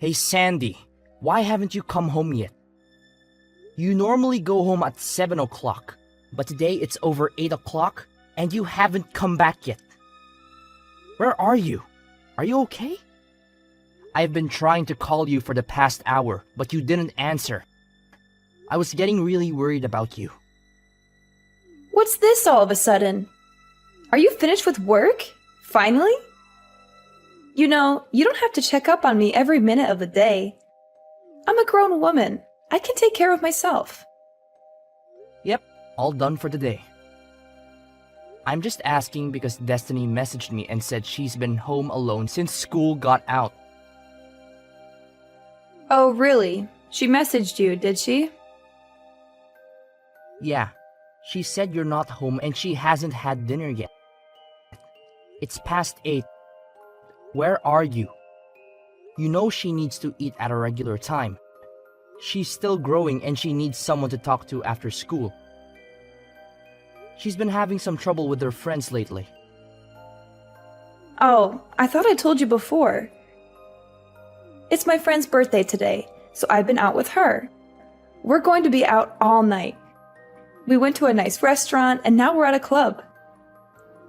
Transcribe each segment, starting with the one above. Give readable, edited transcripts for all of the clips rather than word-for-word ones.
Hey Sandy, why haven't you come home yet? You normally go home at 7 o'clock, but today it's over 8 o'clock and you haven't come back yet. Where are you? Are you okay? I've been trying to call you for the past hour, but you didn't answer. I was getting really worried about you. What's this all of a sudden? Are you finished with work? Finally? You know, you don't have to check up on me every minute of the day. I'm a grown woman. I can take care of myself. Yep, all done for the day. I'm just asking because Destiny messaged me and said she's been home alone since school got out. Oh, really? She messaged you, did she? Yeah, she said you're not home and she hasn't had dinner yet. It's past 8. Where are you? You know she needs to eat at a regular time. She's still growing and she needs someone to talk to after school. She's been having some trouble with her friends lately. Oh, I thought I told you before. It's my friend's birthday today, so I've been out with her. We're going to be out all night. We went to a nice restaurant and now we're at a club.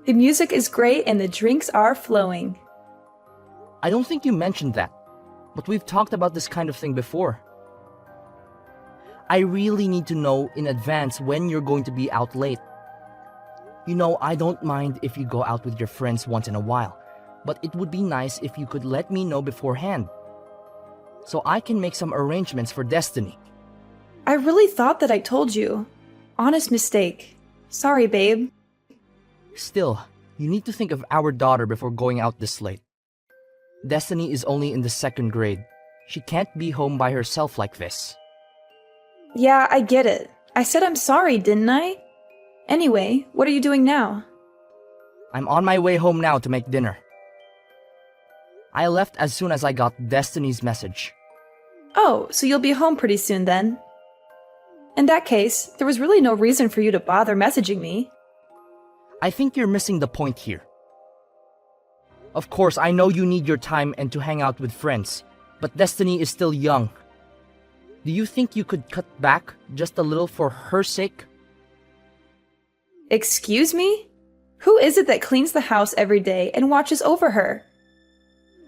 The music is great and the drinks are flowing. I don't think you mentioned that, but we've talked about this kind of thing before. I really need to know in advance when you're going to be out late. You know, I don't mind if you go out with your friends once in a while, but it would be nice if you could let me know beforehand, so I can make some arrangements for Destiny. I really thought that I told you. Honest mistake. Sorry, babe. Still, you need to think of our daughter before going out this late. Destiny is only in the 2nd grade. She can't be home by herself like this. Yeah, I get it. I said I'm sorry, didn't I? Anyway, what are you doing now? I'm on my way home now to make dinner. I left as soon as I got Destiny's message. Oh, so you'll be home pretty soon then. In that case, there was really no reason for you to bother messaging me. I think you're missing the point here. Of course, I know you need your time and to hang out with friends, but Destiny is still young. Do you think you could cut back just a little for her sake? Excuse me? Who is it that cleans the house every day and watches over her?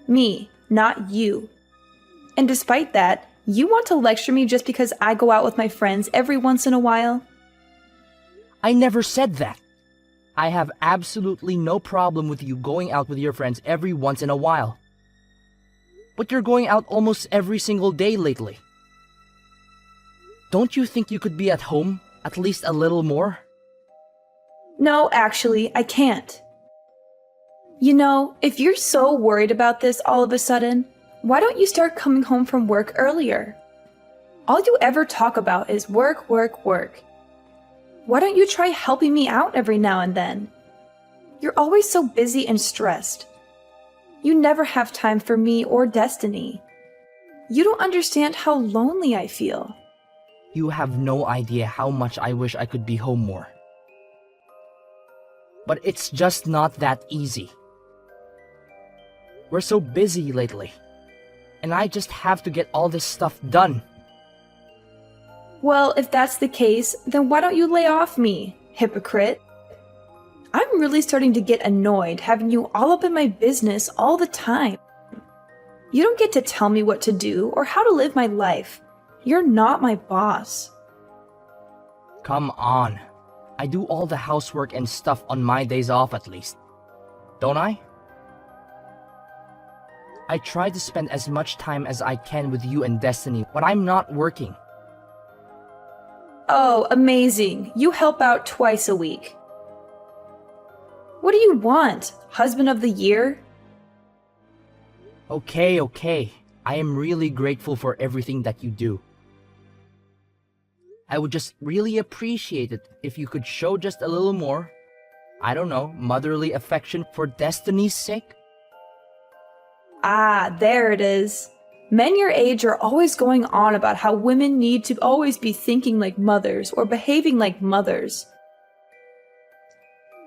Me, not you. And despite that, you want to lecture me just because I go out with my friends every once in a while? I never said that. I have absolutely no problem with you going out with your friends every once in a while. But you're going out almost every single day lately. Don't you think you could be at home at least a little more? No, actually, I can't. You know, if you're so worried about this all of a sudden, why don't you start coming home from work earlier? All you ever talk about is work, work, work. Why don't you try helping me out every now and then? You're always so busy and stressed. You never have time for me or Destiny. You don't understand how lonely I feel. You have no idea how much I wish I could be home more. But it's just not that easy. We're so busy lately, and I just have to get all this stuff done. Well, if that's the case, then why don't you lay off me, hypocrite? I'm really starting to get annoyed having you all up in my business all the time. You don't get to tell me what to do or how to live my life. You're not my boss. Come on. I do all the housework and stuff on my days off at least. Don't I? I try to spend as much time as I can with you and Destiny when I'm not working. Oh, amazing. You help out twice a week. What do you want? Husband of the year? Okay. I am really grateful for everything that you do. I would just really appreciate it if you could show just a little more, I don't know, motherly affection for Destiny's sake. Ah, there it is. Men your age are always going on about how women need to always be thinking like mothers or behaving like mothers.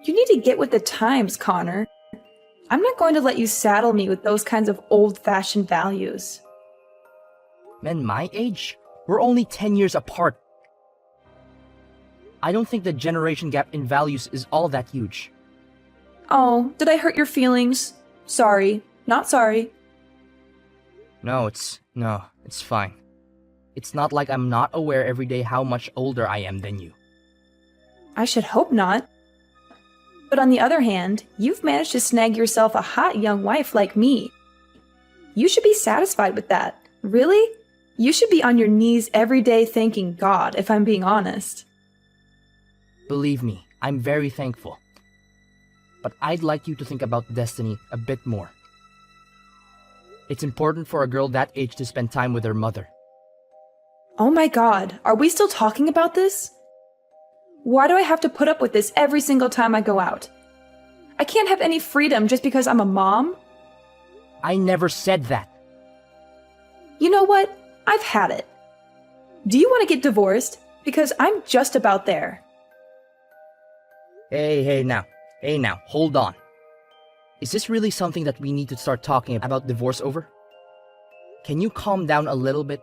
You need to get with the times, Connor. I'm not going to let you saddle me with those kinds of old-fashioned values. Men my age? We're only 10 years apart. I don't think the generation gap in values is all that huge. Oh, did I hurt your feelings? Sorry. Not sorry. No, it's fine. It's not like I'm not aware every day how much older I am than you. I should hope not. But on the other hand, you've managed to snag yourself a hot young wife like me. You should be satisfied with that. Really? You should be on your knees every day thanking God, if I'm being honest. Believe me, I'm very thankful. But I'd like you to think about destiny a bit more. It's important for a girl that age to spend time with her mother. Oh my God, are we still talking about this? Why do I have to put up with this every single time I go out? I can't have any freedom just because I'm a mom? I never said that. You know what? I've had it. Do you want to get divorced? Because I'm just about there. Hey now, hold on. Is this really something that we need to start talking about divorce over? Can you calm down a little bit?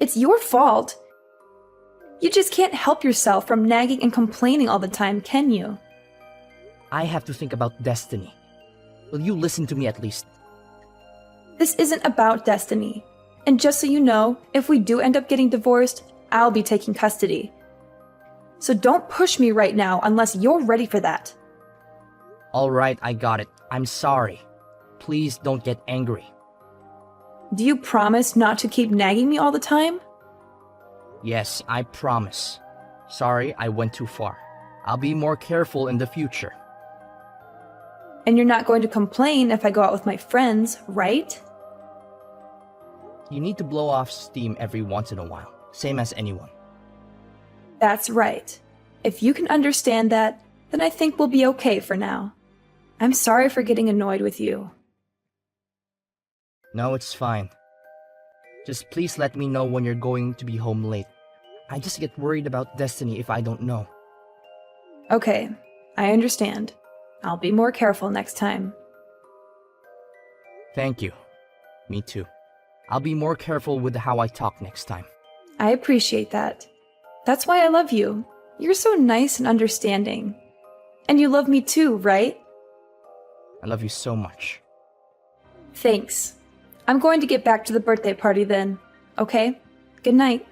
It's your fault. You just can't help yourself from nagging and complaining all the time, can you? I have to think about destiny. Will you listen to me at least? This isn't about destiny. And just so you know, if we do end up getting divorced, I'll be taking custody. So don't push me right now unless you're ready for that. Alright, I got it. I'm sorry. Please don't get angry. Do you promise not to keep nagging me all the time? Yes, I promise. Sorry, I went too far. I'll be more careful in the future. And you're not going to complain if I go out with my friends, right? You need to blow off steam every once in a while, same as anyone. That's right. If you can understand that, then I think we'll be okay for now. I'm sorry for getting annoyed with you. No, it's fine. Just please let me know when you're going to be home late. I just get worried about destiny if I don't know. Okay, I understand. I'll be more careful next time. Thank you. Me too. I'll be more careful with how I talk next time. I appreciate that. That's why I love you. You're so nice and understanding. And you love me too, right? I love you so much. Thanks. I'm going to get back to the birthday party then. Okay? Good night.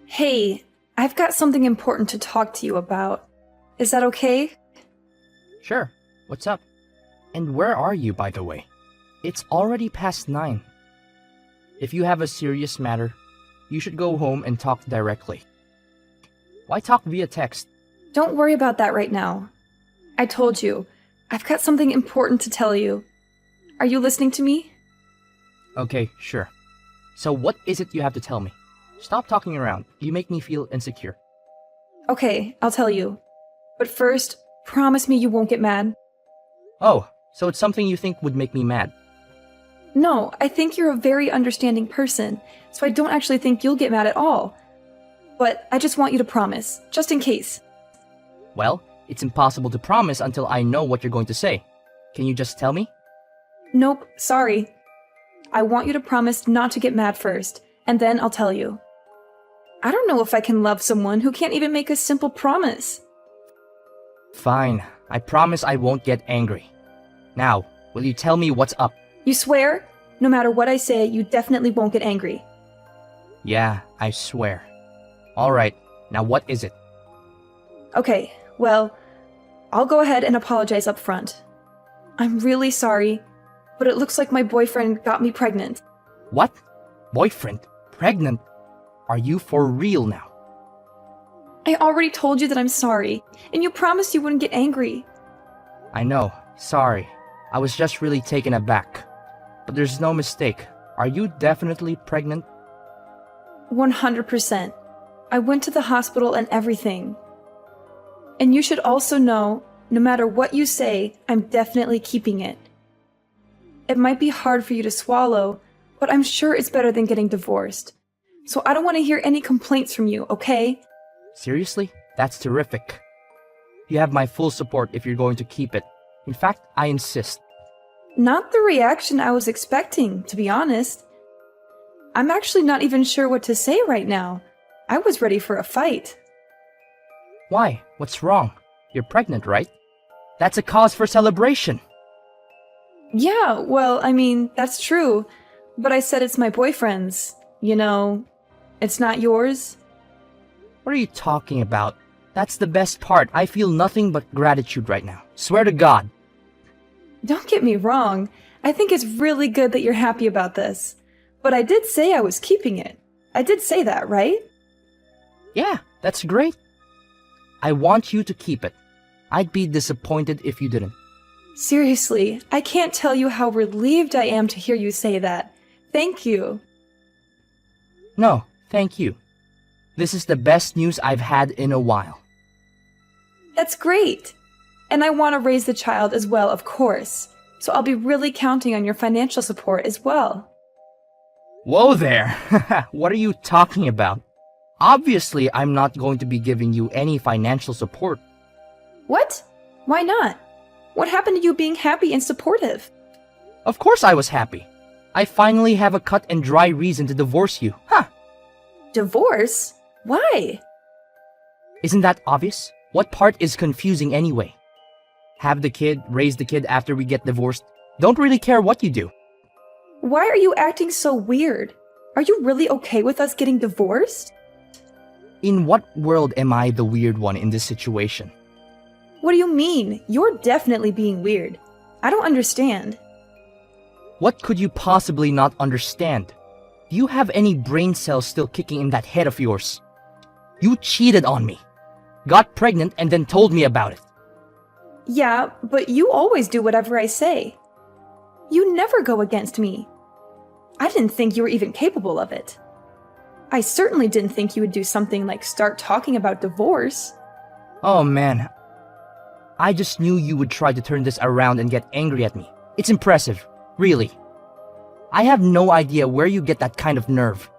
Hey, I've got something important to talk to you about. Is that okay? Sure. What's up? And where are you, by the way? It's already past 9. If you have a serious matter, you should go home and talk directly. Why talk via text? Don't worry about that right now. I told you, I've got something important to tell you. Are you listening to me? Okay, sure. So what is it you have to tell me? Stop talking around. You make me feel insecure. Okay, I'll tell you. But first, promise me you won't get mad. Oh, so it's something you think would make me mad. No, I think you're a very understanding person, so I don't actually think you'll get mad at all. But I just want you to promise, just in case. Well, it's impossible to promise until I know what you're going to say. Can you just tell me? Nope, sorry. I want you to promise not to get mad first, and then I'll tell you. I don't know if I can love someone who can't even make a simple promise. Fine. I promise I won't get angry. Now, will you tell me what's up? You swear? No matter what I say, you definitely won't get angry. Yeah, I swear. Alright, now what is it? Okay, well, I'll go ahead and apologize up front. I'm really sorry, but it looks like my boyfriend got me pregnant. What? Boyfriend? Pregnant? Are you for real now? I already told you that I'm sorry, and you promised you wouldn't get angry. I know, sorry. I was just really taken aback. But there's no mistake. Are you definitely pregnant? 100%. I went to the hospital and everything. And you should also know, no matter what you say, I'm definitely keeping it. It might be hard for you to swallow, but I'm sure it's better than getting divorced. So I don't want to hear any complaints from you, okay? Seriously? That's terrific. You have my full support if you're going to keep it. In fact, I insist. Not the reaction I was expecting, to be honest. I'm actually not even sure what to say right now. I was ready for a fight. Why? What's wrong? You're pregnant, right? That's a cause for celebration. Yeah, well, I mean, that's true. But I said it's my boyfriend's. You know, it's not yours. What are you talking about? That's the best part. I feel nothing but gratitude right now. Swear to God. Don't get me wrong. I think it's really good that you're happy about this. But I did say I was keeping it. I did say that, right? Yeah, that's great. I want you to keep it. I'd be disappointed if you didn't. Seriously, I can't tell you how relieved I am to hear you say that. Thank you. No, thank you. This is the best news I've had in a while. That's great. And I want to raise the child as well, of course. So I'll be really counting on your financial support as well. Whoa there! What are you talking about? Obviously, I'm not going to be giving you any financial support. What? Why not? What happened to you being happy and supportive? Of course I was happy. I finally have a cut and dry reason to divorce you. Huh! Divorce? Why? Isn't that obvious? What part is confusing anyway? Have the kid, raise the kid after we get divorced. Don't really care what you do. Why are you acting so weird? Are you really okay with us getting divorced? In what world am I the weird one in this situation? What do you mean? You're definitely being weird. I don't understand. What could you possibly not understand? Do you have any brain cells still kicking in that head of yours? You cheated on me, got pregnant, and then told me about it. Yeah, but you always do whatever I say. You never go against me. I didn't think you were even capable of it. I certainly didn't think you would do something like start talking about divorce. Oh man, I just knew you would try to turn this around and get angry at me. It's impressive, really. I have no idea where you get that kind of nerve.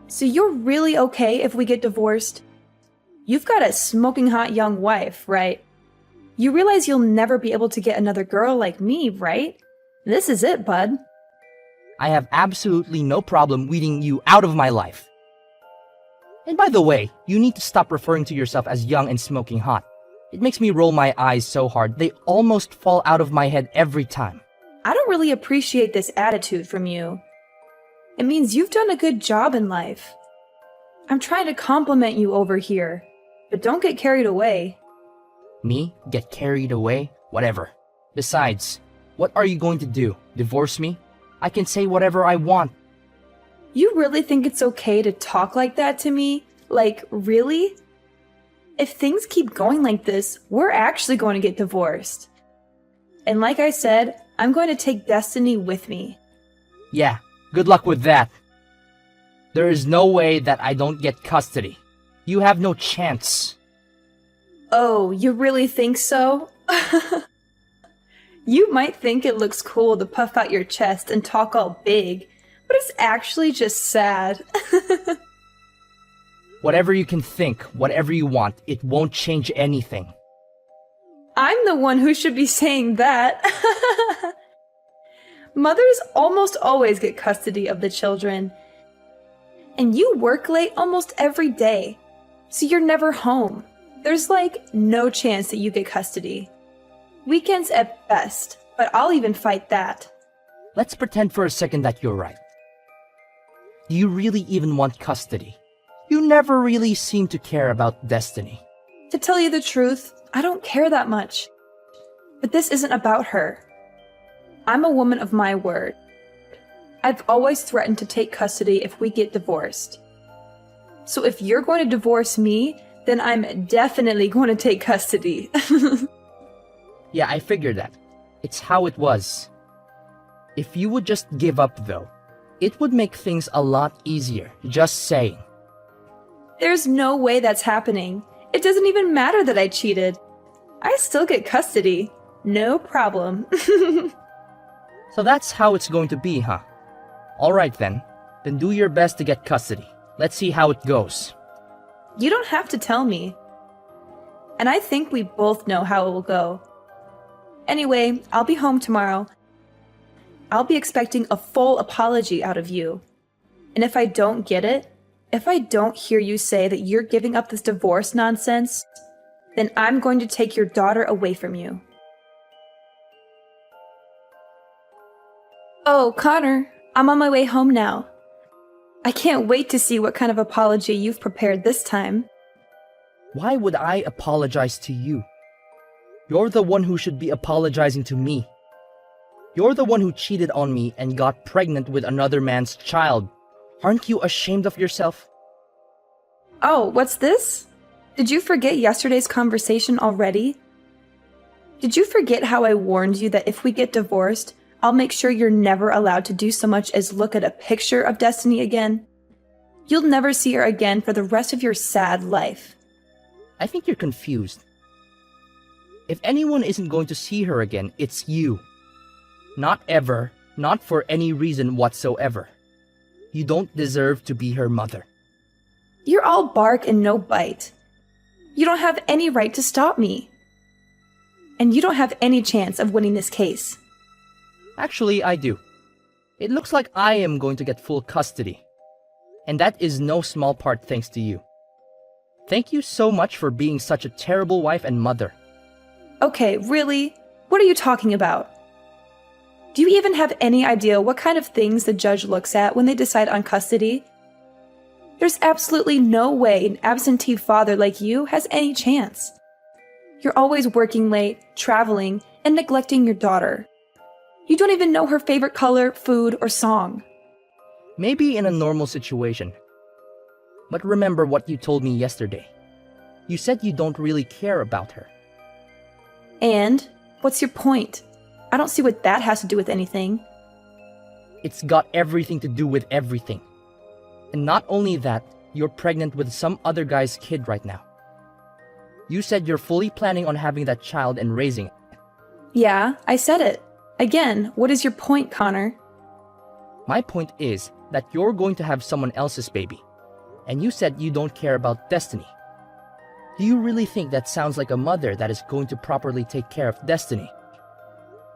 So you're really okay if we get divorced? You've got a smoking hot young wife, right? You realize you'll never be able to get another girl like me, right? This is it, bud. I have absolutely no problem weeding you out of my life. And by the way, you need to stop referring to yourself as young and smoking hot. It makes me roll my eyes so hard they almost fall out of my head every time. I don't really appreciate this attitude from you. It means you've done a good job in life. I'm trying to compliment you over here, but don't get carried away. Me? Get carried away? Whatever. Besides, what are you going to do? Divorce me? I can say whatever I want. You really think it's okay to talk like that to me? Like, really? If things keep going like this, we're actually going to get divorced. And like I said, I'm going to take Destiny with me. Yeah, good luck with that. There is no way that I don't get custody. You have no chance. Oh, you really think so? You might think it looks cool to puff out your chest and talk all big, but it's actually just sad. Whatever you can think, whatever you want, it won't change anything. I'm the one who should be saying that. Mothers almost always get custody of the children. And you work late almost every day, so you're never home. There's like no chance that you get custody. Weekends at best, but I'll even fight that. Let's pretend for a second that you're right. Do you really even want custody? You never really seem to care about Destiny. To tell you the truth, I don't care that much. But this isn't about her. I'm a woman of my word. I've always threatened to take custody if we get divorced. So if you're going to divorce me, then I'm definitely going to take custody. Yeah, I figured that. It's how it was. If you would just give up though, it would make things a lot easier, just saying. There's no way that's happening. It doesn't even matter that I cheated. I still get custody. No problem. So that's how it's going to be, huh? Alright then. Then do your best to get custody. Let's see how it goes. You don't have to tell me. And I think we both know how it will go. Anyway, I'll be home tomorrow. I'll be expecting a full apology out of you. And if I don't get it, if I don't hear you say that you're giving up this divorce nonsense, then I'm going to take your daughter away from you. Oh, Connor, I'm on my way home now. I can't wait to see what kind of apology you've prepared this time. Why would I apologize to you? You're the one who should be apologizing to me. You're the one who cheated on me and got pregnant with another man's child. Aren't you ashamed of yourself? Oh, what's this? Did you forget yesterday's conversation already? Did you forget how I warned you that if we get divorced, I'll make sure you're never allowed to do so much as look at a picture of Destiny again? You'll never see her again for the rest of your sad life. I think you're confused. If anyone isn't going to see her again, it's you. Not ever, not for any reason whatsoever. You don't deserve to be her mother. You're all bark and no bite. You don't have any right to stop me. And you don't have any chance of winning this case. Actually, I do. It looks like I am going to get full custody. And that is no small part thanks to you. Thank you so much for being such a terrible wife and mother. Okay, really? What are you talking about? Do you even have any idea what kind of things the judge looks at when they decide on custody? There's absolutely no way an absentee father like you has any chance. You're always working late, traveling, and neglecting your daughter. You don't even know her favorite color, food, or song. Maybe in a normal situation. But remember what you told me yesterday. You said you don't really care about her. And? What's your point? I don't see what that has to do with anything. It's got everything to do with everything. And not only that, you're pregnant with some other guy's kid right now. You said you're fully planning on having that child and raising it. Yeah, I said it. Again, what is your point, Connor? My point is that you're going to have someone else's baby. And you said you don't care about Destiny. Do you really think that sounds like a mother that is going to properly take care of Destiny?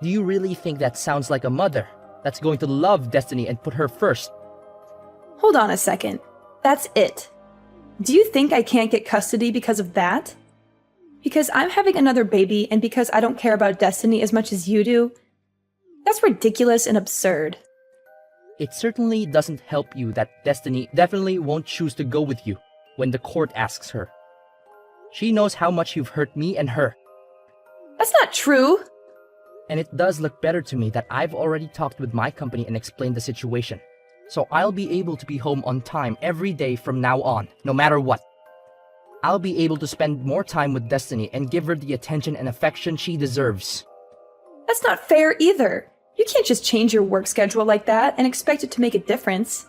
Do you really think that sounds like a mother that's going to love Destiny and put her first? Hold on a second. That's it. Do you think I can't get custody because of that? Because I'm having another baby and because I don't care about Destiny as much as you do? That's ridiculous and absurd. It certainly doesn't help you that Destiny definitely won't choose to go with you when the court asks her. She knows how much you've hurt me and her. That's not true! And it does look better to me that I've already talked with my company and explained the situation. So I'll be able to be home on time every day from now on, no matter what. I'll be able to spend more time with Destiny and give her the attention and affection she deserves. That's not fair either. You can't just change your work schedule like that and expect it to make a difference.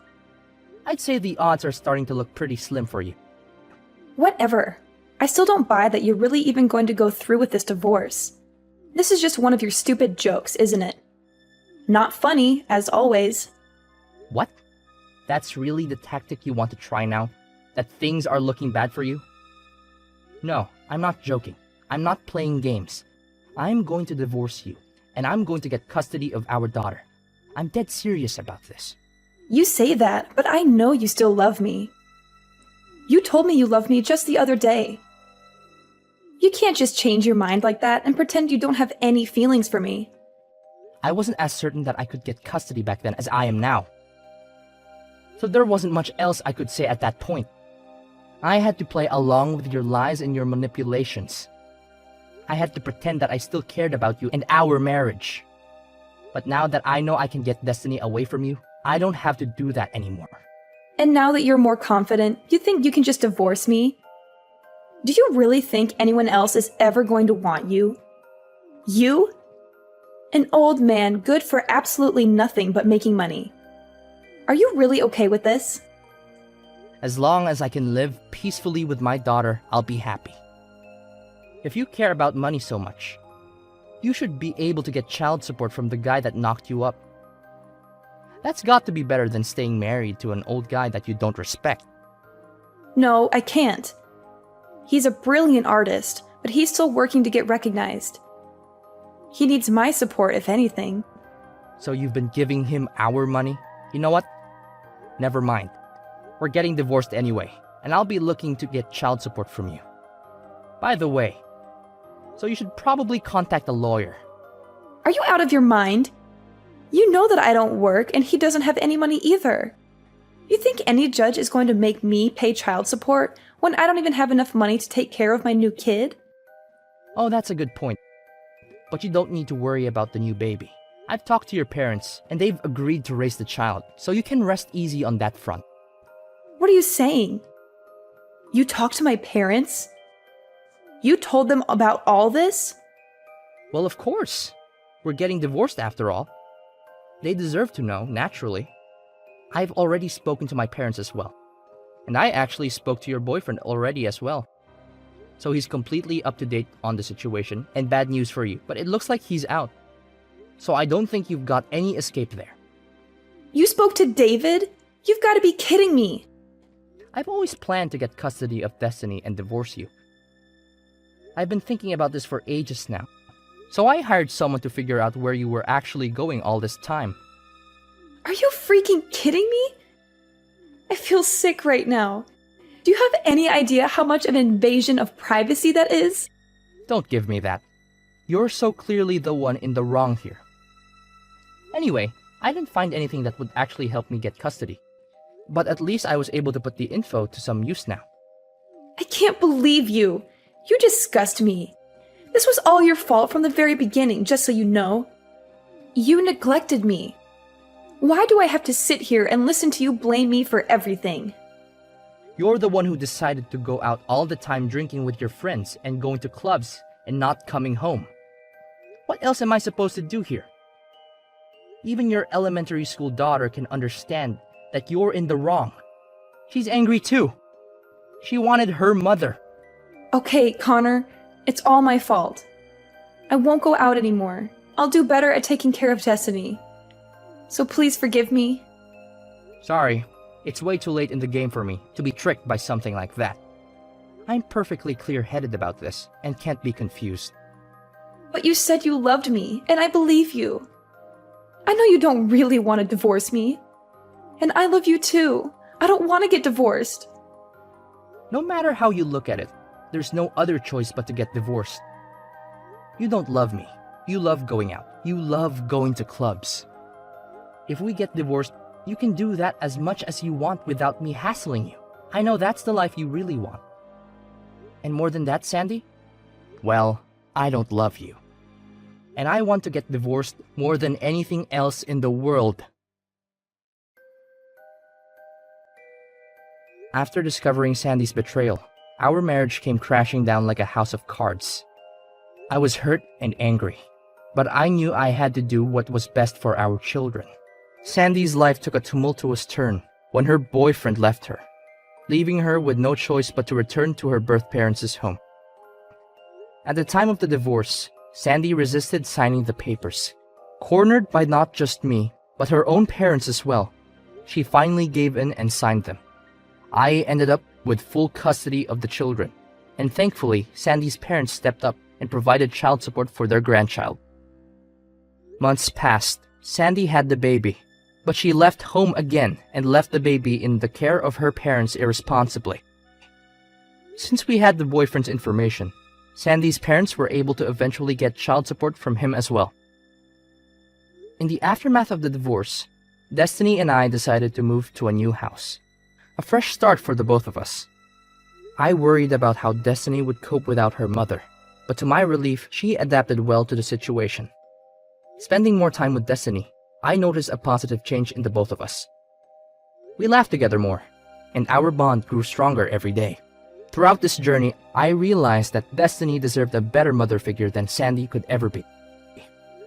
I'd say the odds are starting to look pretty slim for you. Whatever. I still don't buy that you're really even going to go through with this divorce. This is just one of your stupid jokes, isn't it? Not funny, as always. What? That's really the tactic you want to try now? That things are looking bad for you? No, I'm not joking. I'm not playing games. I'm going to divorce you, and I'm going to get custody of our daughter. I'm dead serious about this. You say that, but I know you still love me. You told me you loved me just the other day. You can't just change your mind like that and pretend you don't have any feelings for me. I wasn't as certain that I could get custody back then as I am now. So there wasn't much else I could say at that point. I had to play along with your lies and your manipulations. I had to pretend that I still cared about you and our marriage. But now that I know I can get Destiny away from you, I don't have to do that anymore. And now that you're more confident, you think you can just divorce me? Do you really think anyone else is ever going to want you? You? An old man good for absolutely nothing but making money. Are you really okay with this? As long as I can live peacefully with my daughter, I'll be happy. If you care about money so much, you should be able to get child support from the guy that knocked you up. That's got to be better than staying married to an old guy that you don't respect. No, I can't. He's a brilliant artist, but he's still working to get recognized. He needs my support, if anything. So you've been giving him our money? You know what? Never mind. We're getting divorced anyway, and I'll be looking to get child support from you. By the way, so you should probably contact a lawyer. Are you out of your mind? You know that I don't work and he doesn't have any money either. You think any judge is going to make me pay child support when I don't even have enough money to take care of my new kid? Oh, that's a good point. But you don't need to worry about the new baby. I've talked to your parents, and they've agreed to raise the child, so you can rest easy on that front. What are you saying? You talked to my parents? You told them about all this? Well, of course. We're getting divorced after all. They deserve to know, naturally. I've already spoken to my parents as well. And I actually spoke to your boyfriend already as well. So he's completely up to date on the situation, and bad news for you, but it looks like he's out. So I don't think you've got any escape there. You spoke to David? You've got to be kidding me. I've always planned to get custody of Destiny and divorce you. I've been thinking about this for ages now. So I hired someone to figure out where you were actually going all this time. Are you freaking kidding me? I feel sick right now. Do you have any idea how much of an invasion of privacy that is? Don't give me that. You're so clearly the one in the wrong here. Anyway, I didn't find anything that would actually help me get custody. But at least I was able to put the info to some use now. I can't believe you. You disgust me. This was all your fault from the very beginning, just so you know. You neglected me. Why do I have to sit here and listen to you blame me for everything? You're the one who decided to go out all the time drinking with your friends and going to clubs and not coming home. What else am I supposed to do here? Even your elementary school daughter can understand that you're in the wrong. She's angry too. She wanted her mother. Okay, Connor, it's all my fault. I won't go out anymore. I'll do better at taking care of Destiny. So please forgive me. Sorry, it's way too late in the game for me to be tricked by something like that. I'm perfectly clear-headed about this and can't be confused. But you said you loved me, and I believe you. I know you don't really want to divorce me. And I love you too. I don't want to get divorced. No matter how you look at it, there's no other choice but to get divorced. You don't love me. You love going out. You love going to clubs. If we get divorced, you can do that as much as you want without me hassling you. I know that's the life you really want. And more than that, Sandy? Well, I don't love you. And I want to get divorced more than anything else in the world. After discovering Sandy's betrayal, our marriage came crashing down like a house of cards. I was hurt and angry, but I knew I had to do what was best for our children. Sandy's life took a tumultuous turn when her boyfriend left her, leaving her with no choice but to return to her birth parents' home. At the time of the divorce, Sandy resisted signing the papers. Cornered by not just me, but her own parents as well, she finally gave in and signed them. I ended up with full custody of the children, and thankfully, Sandy's parents stepped up and provided child support for their grandchild. Months passed. Sandy had the baby, but she left home again and left the baby in the care of her parents irresponsibly. Since we had the boyfriend's information, Sandy's parents were able to eventually get child support from him as well. In the aftermath of the divorce, Destiny and I decided to move to a new house. A fresh start for the both of us. I worried about how Destiny would cope without her mother, but to my relief, she adapted well to the situation. Spending more time with Destiny, I noticed a positive change in the both of us. We laughed together more, and our bond grew stronger every day. Throughout this journey, I realized that Destiny deserved a better mother figure than Sandy could ever be.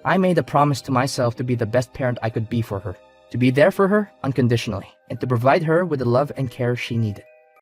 I made a promise to myself to be the best parent I could be for her, to be there for her unconditionally, and to provide her with the love and care she needed.